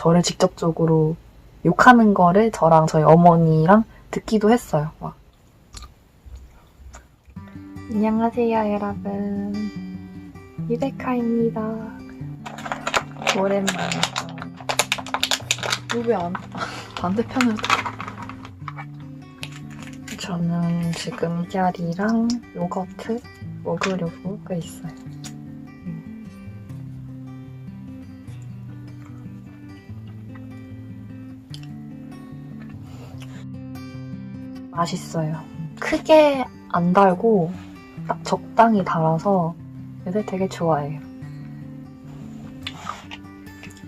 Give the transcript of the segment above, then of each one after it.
저를 직접적으로 욕하는 거를 저랑 저희 어머니랑 듣기도 했어요. 막. 안녕하세요, 여러분. 유베카입니다. 오랜만이죠. 왜 반대편으로 저는 지금 달걀이랑 요거트 먹으려고 끓고 있어요. 맛있어요. 크게 안 달고 딱 적당히 달아서 요새 되게 좋아해요.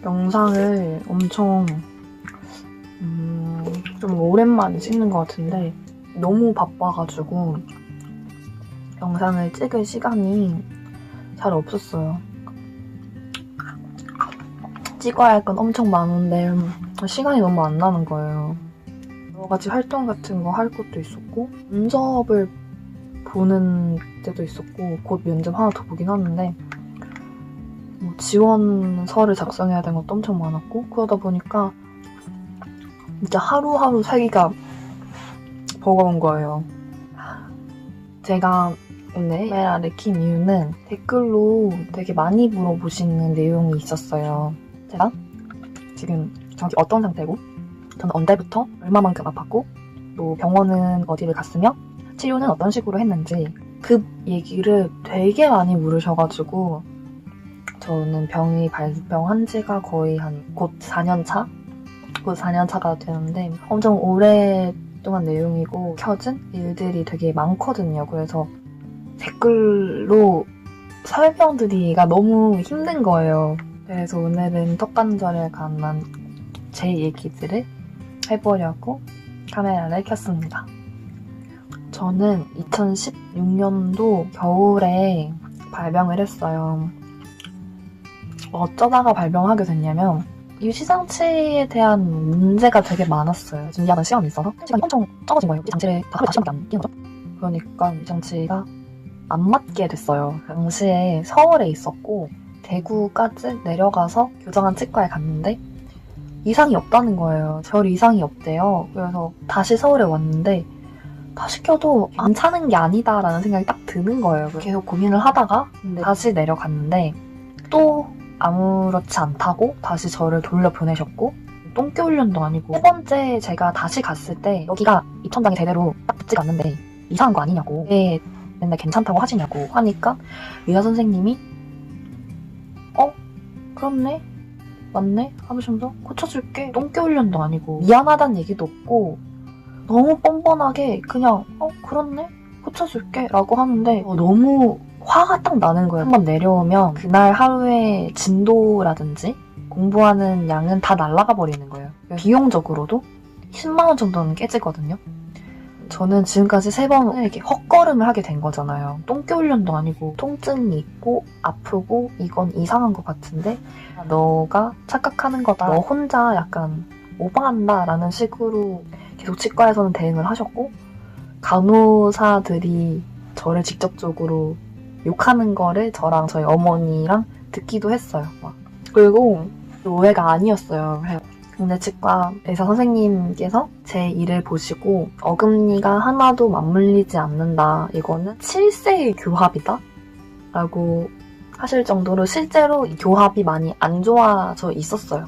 영상을 엄청 좀 오랜만에 찍는 것 같은데 너무 바빠가지고 영상을 찍을 시간이 잘 없었어요. 찍어야 할 건 엄청 많은데 시간이 너무 안 나는 거예요. 여러 가지 활동 같은 거 할 것도 있었고 면접을 보는 때도 있었고 곧 면접 하나 더 보긴 하는데 지원서를 작성해야 되는 것도 엄청 많았고 그러다 보니까 진짜 하루하루 살기가 버거운 거예요. 제가 오늘 카메라를 킨 이유는 댓글로 되게 많이 물어보시는 내용이 있었어요. 제가 지금 정확히 어떤 상태고 저는 언제부터 얼마만큼 아팠고 또 병원은 어디를 갔으며 치료는 어떤 식으로 했는지 그 얘기를 되게 많이 물으셔가지고 저는 병이 발병한 지가 거의 곧 4년 차가 되는데 엄청 오랫동안 내용이고 켜진 일들이 되게 많거든요. 그래서 댓글로 설명드리기가 너무 힘든 거예요. 그래서 오늘은 턱관절에 관한 제 얘기들을 해보려고 카메라를 켰습니다. 저는 2016년도 겨울에 발병을 했어요. 어쩌다가 발병하게 됐냐면 유지장치에 대한 문제가 되게 많았어요. 준비하는 시험이 있어서 시간이 엄청 적어진 거예요. 유지장치를 하루에 5시간밖에 안 끼는 거죠. 그러니까 유지장치가 안 맞게 됐어요. 당시에 서울에 있었고 대구까지 내려가서 교정한 치과에 갔는데 이상이 없다는 거예요. 별 이상이 없대요. 그래서 다시 서울에 왔는데 다시 껴도 안 차는 게 아니다라는 생각이 딱 드는 거예요. 계속 고민을 하다가 다시 내려갔는데 또 아무렇지 않다고 다시 저를 돌려보내셨고 똥개 훈련도 아니고 세 번째 제가 다시 갔을 때 여기가 입천장이 제대로 딱 붙지가 않는데 이상한 거 아니냐고 왜 맨날 괜찮다고 하시냐고 하니까 의사 선생님이 그렇네? 맞네? 하면서 고쳐줄게. 똥개 훈련도 아니고 미안하다는 얘기도 없고 너무 뻔뻔하게 그냥 그렇네? 고쳐줄게 라고 하는데 너무 화가 딱 나는 거예요. 한번 내려오면 그날 하루의 진도라든지 공부하는 양은 다 날아가 버리는 거예요. 비용적으로도 10만 원 정도는 깨지거든요. 저는 지금까지 3번 이렇게 헛걸음을 하게 된 거잖아요. 똥개 훈련도 아니고 통증이 있고 아프고 이건 이상한 것 같은데 너가 착각하는 거다. 너 혼자 약간 오버한다 라는 식으로 계속 치과에서는 대응을 하셨고 간호사들이 저를 직접적으로 욕하는 거를 저랑 저희 어머니랑 듣기도 했어요. 그리고 오해가 아니었어요. 근데 치과 의사 선생님께서 제 일을 보시고 어금니가 하나도 맞물리지 않는다. 이거는 7세의 교합이다. 라고 하실 정도로 실제로 이 교합이 많이 안 좋아져 있었어요.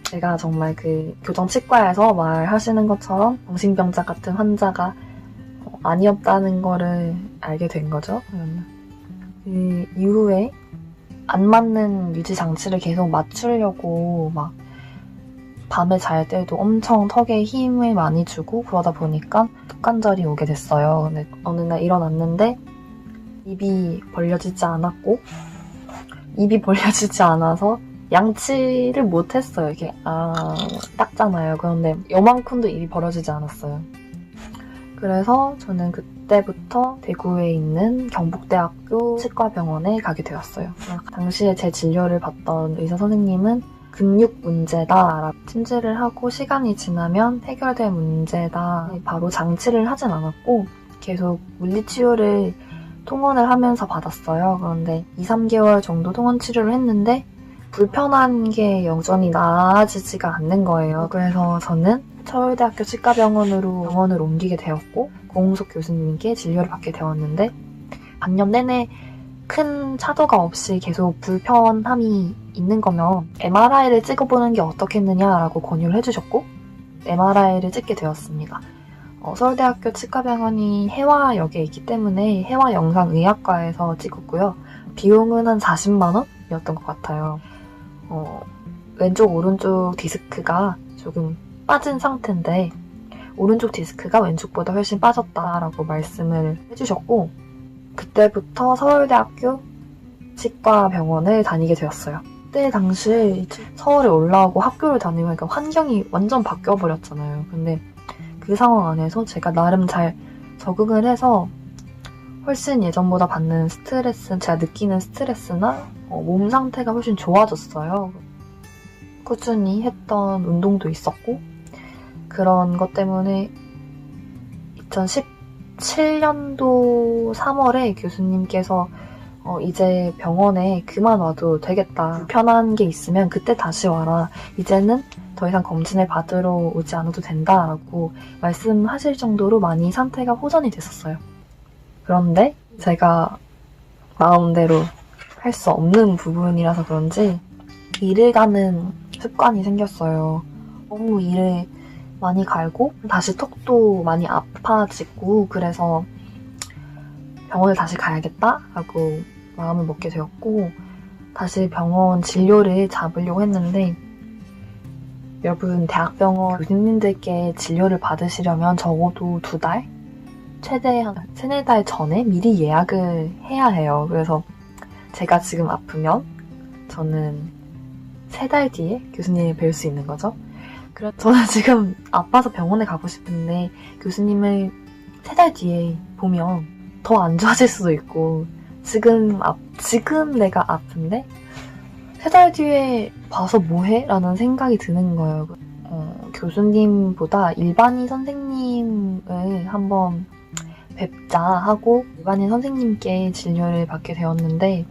제가 정말 그 교정치과에서 말하시는 것처럼 정신병자 같은 환자가 아니었다는 거를 알게 된 거죠. 그 이후에 안 맞는 유지장치를 계속 맞추려고 막 밤에 잘 때도 엄청 턱에 힘을 많이 주고 그러다 보니까 턱관절이 오게 됐어요. 근데 어느 날 일어났는데 입이 벌려지지 않았고 입이 벌려지지 않아서 양치를 못했어요. 이렇게 닦잖아요. 그런데 요만큼도 입이 벌어지지 않았어요. 그래서 저는 그때부터 대구에 있는 경북대학교 치과병원에 가게 되었어요. 당시에 제 진료를 받던 의사 선생님은 근육 문제다. 침질을 하고 시간이 지나면 해결될 문제다. 바로 장치를 하진 않았고 계속 물리치료를 통원을 하면서 받았어요. 그런데 2, 3개월 정도 통원 치료를 했는데 불편한 게 여전히 나아지지가 않는 거예요. 그래서 저는 서울대학교 치과병원으로 병원을 옮기게 되었고 고홍석 교수님께 진료를 받게 되었는데 반년 내내 큰 차도가 없이 계속 불편함이 있는 거면 MRI를 찍어보는 게 어떻겠느냐라고 권유를 해주셨고 MRI를 찍게 되었습니다. 서울대학교 치과병원이 해화역에 있기 때문에 해화영상의학과에서 찍었고요. 비용은 한 40만 원이었던 것 같아요. 왼쪽 오른쪽 디스크가 조금 빠진 상태인데 오른쪽 디스크가 왼쪽보다 훨씬 빠졌다라고 말씀을 해주셨고 그때부터 서울대학교 치과병원을 다니게 되었어요. 그때 당시 서울에 올라오고 학교를 다니니까 환경이 완전 바뀌어버렸잖아요. 근데 그 상황 안에서 제가 나름 잘 적응을 해서 훨씬 예전보다 받는 스트레스, 제가 느끼는 스트레스나 몸 상태가 훨씬 좋아졌어요. 꾸준히 했던 운동도 있었고 그런 것 때문에 2017년도 3월에 교수님께서 이제 병원에 그만 와도 되겠다. 불편한 게 있으면 그때 다시 와라. 이제는 더 이상 검진을 받으러 오지 않아도 된다라고 말씀하실 정도로 많이 상태가 호전이 됐었어요. 그런데 제가 마음대로 할 수 없는 부분이라서 그런지 일을 가는 습관이 생겼어요. 너무 일을 많이 갈고 다시 턱도 많이 아파지고 그래서 병원을 다시 가야겠다라고 마음을 먹게 되었고 다시 병원 진료를 잡으려고 했는데 여러분 대학병원 교수님들께 진료를 받으시려면 적어도 2달? 최대 한 3-4달 전에 미리 예약을 해야 해요. 그래서 제가 지금 아프면 저는 3달 뒤에 교수님을 뵐 수 있는 거죠. 그래서 저는 지금 아파서 병원에 가고 싶은데 교수님을 3달 뒤에 보면 더 안 좋아질 수도 있고 지금 내가 아픈데 3달 뒤에 봐서 뭐해? 라는 생각이 드는 거예요. 교수님보다 일반의 선생님을 한번 뵙자 하고 일반인 선생님께 진료를 받게 되었는데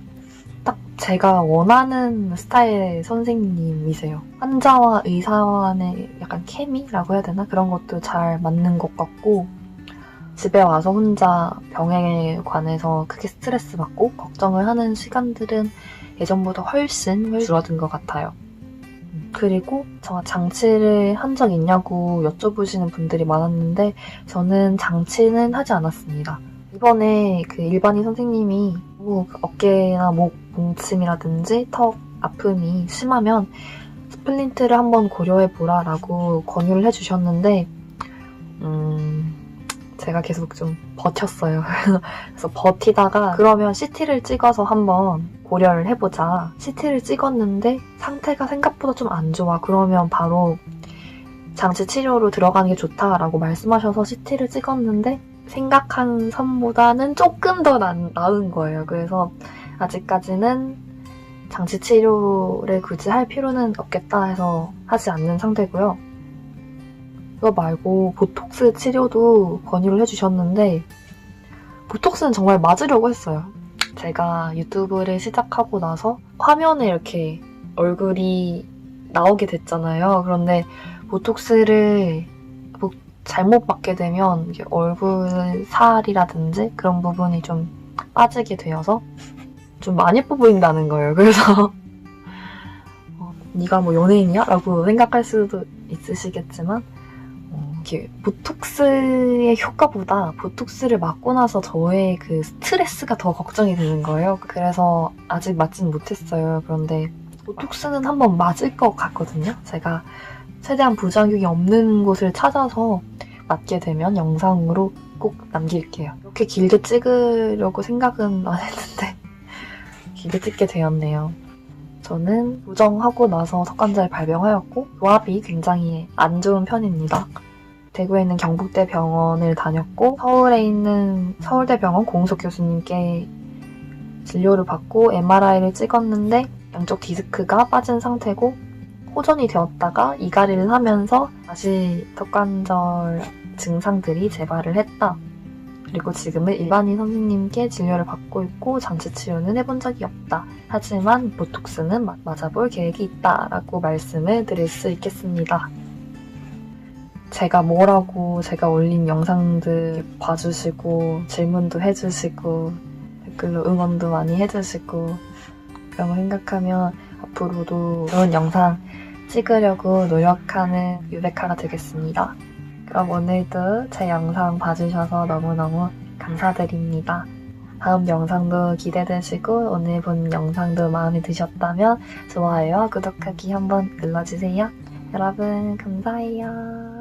딱 제가 원하는 스타일의 선생님이세요. 환자와 의사 간의 약간 케미라고 해야 되나? 그런 것도 잘 맞는 것 같고 집에 와서 혼자 병에 관해서 크게 스트레스 받고 걱정을 하는 시간들은 예전보다 훨씬 줄어든 것 같아요. 그리고 저 장치를 한 적 있냐고 여쭤보시는 분들이 많았는데 저는 장치는 하지 않았습니다. 이번에 그 일반의 선생님이 어깨나 목 뭉침이라든지 턱 아픔이 심하면 스플린트를 한번 고려해보라 라고 권유를 해주셨는데 제가 계속 좀 버텼어요. 그래서 버티다가 그러면 CT를 찍어서 한번 고려를 해보자. CT를 찍었는데 상태가 생각보다 좀 안 좋아. 그러면 바로 장치 치료로 들어가는 게 좋다라고 말씀하셔서 CT를 찍었는데 생각한 선보다는 조금 더 나은 거예요. 그래서 아직까지는 장치 치료를 굳이 할 필요는 없겠다 해서 하지 않는 상태고요. 그거 말고 보톡스 치료도 권유를 해주셨는데 보톡스는 정말 맞으려고 했어요. 제가 유튜브를 시작하고 나서 화면에 이렇게 얼굴이 나오게 됐잖아요. 그런데 보톡스를 잘못 맞게 되면 이게 얼굴 살이라든지 그런 부분이 좀 빠지게 되어서 좀 많이 예뻐 보인다는 거예요. 그래서 네가 뭐 연예인이야? 라고 생각할 수도 있으시겠지만 이렇게 보톡스의 효과보다 보톡스를 맞고 나서 저의 그 스트레스가 더 걱정이 되는 거예요. 그래서 아직 맞진 못했어요. 그런데 보톡스는 한번 맞을 것 같거든요. 제가 최대한 부작용이 없는 곳을 찾아서 맞게 되면 영상으로 꼭 남길게요. 이렇게 길게 찍으려고 생각은 안 했는데 길게 찍게 되었네요. 저는 부정하고 나서 석관절 발병하였고 조합이 굉장히 안 좋은 편입니다. 대구에 있는 경북대 병원을 다녔고 서울에 있는 서울대병원 고홍석 교수님께 진료를 받고 MRI를 찍었는데 양쪽 디스크가 빠진 상태고 호전이 되었다가 이갈이를 하면서 다시 턱관절 증상들이 재발을 했다. 그리고 지금은 일반인 선생님께 진료를 받고 있고 장치 치료는 해본 적이 없다. 하지만 보톡스는 맞아볼 계획이 있다. 라고 말씀을 드릴 수 있겠습니다. 제가 제가 올린 영상들 봐주시고 질문도 해주시고 댓글로 응원도 많이 해주시고 그런 거 생각하면 앞으로도 좋은 영상 찍으려고 노력하는 유베카가 되겠습니다. 그럼 오늘도 제 영상 봐주셔서 너무너무 감사드립니다. 다음 영상도 기대되시고 오늘 본 영상도 마음에 드셨다면 좋아요와 구독하기 한번 눌러주세요. 여러분 감사해요.